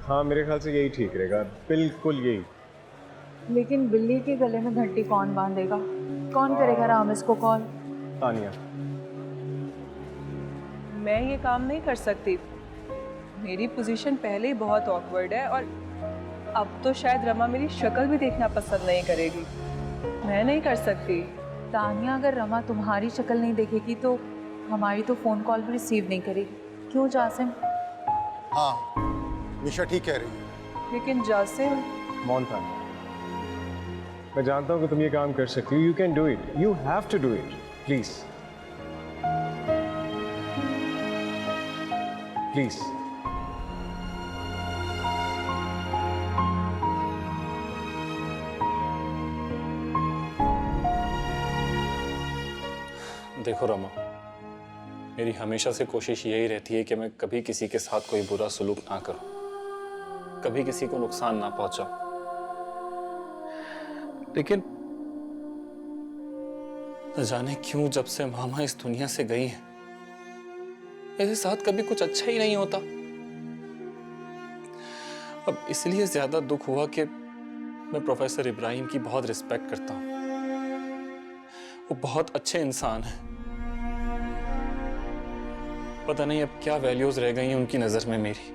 हाँ मेरे ख्याल से यही ठीक रहेगा, बिल्कुल यही। लेकिन बिल्ली के गले में घंटी कौन बांधेगा? कौन करेगा रामिस को कॉल? तानिया। मैं ये काम नहीं कर सकती। मेरी पोजीशन पहले ही बहुत ऑकवर्ड है और अब तो शायद रमा मेरी शक्ल भी देखना पसंद नहीं करेगी। मैं नहीं कर सकती। तानिया, अगर रमा तुम्हारी शक्ल नहीं देखेगी तो हमारी तो फ़ोन कॉल भी रिसीव नहीं करेगी। क्यों जासिम? हाँ निशा ठीक कह रही है। लेकिन जासिम, मौन तानिया, मैं जानता हूँ कि तुम ये काम कर सकती हो। You can do it, you have to do it. Please please. देखो रमा, मेरी हमेशा से कोशिश यही रहती है कि मैं कभी किसी के साथ कोई बुरा सलूक ना करूं, कभी किसी को नुकसान ना पहुंचाऊं। लेकिन न जाने क्यों जब से मामा इस दुनिया से गई है, मेरे साथ कभी कुछ अच्छा ही नहीं होता। अब इसलिए ज्यादा दुख हुआ कि मैं प्रोफेसर इब्राहिम की बहुत रिस्पेक्ट करता हूं। वो बहुत अच्छे इंसान हैं। पता नहीं अब क्या वैल्यूज रह गई हैं उनकी नजर में मेरी।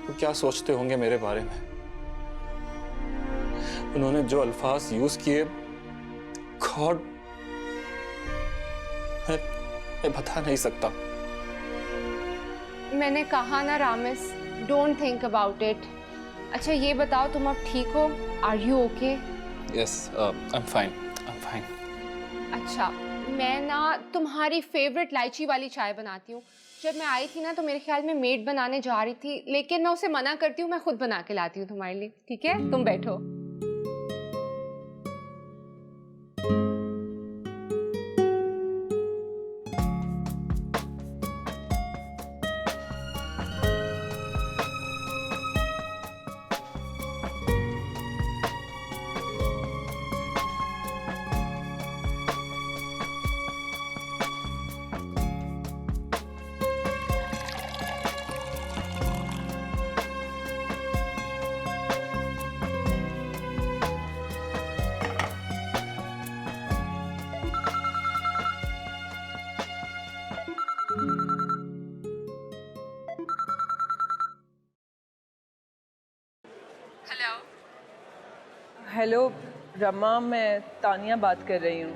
वो क्या सोचते होंगे मेरे बारे में। उन्होंने जो अल्फाज यूज किए, गॉड, मैं बता नहीं सकता। मैंने कहा ना रामिस, डोंट थिंक अबाउट इट। अच्छा ये बताओ, तुम अब ठीक हो? Are you okay? Yes, I am fine, I am fine. अच्छा, मैं ना तुम्हारी फेवरेट इलायची वाली चाय बनाती हूँ। जब मैं आई थी ना तो मेरे ख्याल में मेड बनाने जा रही थी, लेकिन मैं उसे मना करती हूँ, मैं खुद बना के लाती हूँ तुम्हारे लिए। ठीक है, तुम बैठो। हेलो रमा, मैं तानिया बात कर रही हूँ।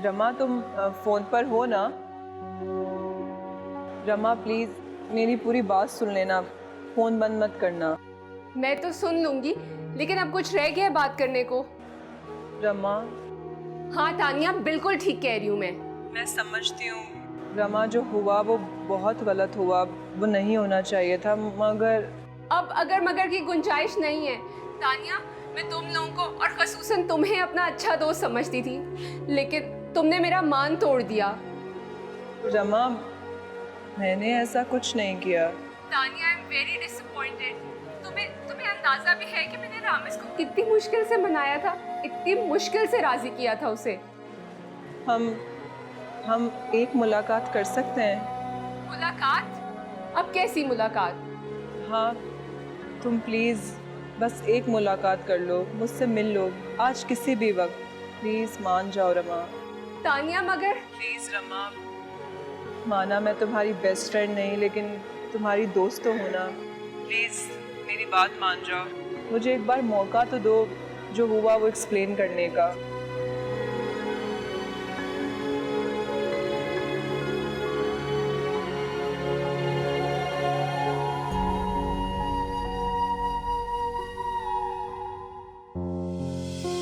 रमा तुम फोन पर हो ना? रमा प्लीज मेरी पूरी बात सुन लेना, फोन बंद मत करना। मैं तो सुन लूंगी, लेकिन अब कुछ रह गया है बात करने को। रमा, हाँ तानिया, बिल्कुल ठीक कह रही हूँ मैं समझती हूँ। रमा जो हुआ वो बहुत गलत हुआ, वो नहीं होना चाहिए था, मगर अब अगर मगर की गुंजाइश नहीं है। तानिया, मैं तुम लोगों को और खसूसन तुम्हें अपना अच्छा दोस्त समझती थी, लेकिन तुमने मेरा मान तोड़ दिया। रमा मैंने ऐसा कुछ नहीं किया। Tania, I am very disappointed. तुम्हें अंदाजा भी है कि मैंने रामिस को कितनी मुश्किल से मनाया था, इतनी मुश्किल से राजी किया था उसे। हम एक मुलाकात कर सकते हैं? मुलाकात? अब कैसी मुलाकात? हाँ, तुम प्लीज़ बस एक मुलाकात कर लो, मुझसे मिल लो, आज किसी भी वक्त। प्लीज़ मान जाओ रमा। तानिया मगर प्लीज़ रमा, माना मैं तुम्हारी बेस्ट फ्रेंड नहीं, लेकिन तुम्हारी दोस्त तो हो ना। प्लीज़ मेरी बात मान जाओ, मुझे एक बार मौका तो दो, जो हुआ वो एक्सप्लेन करने का।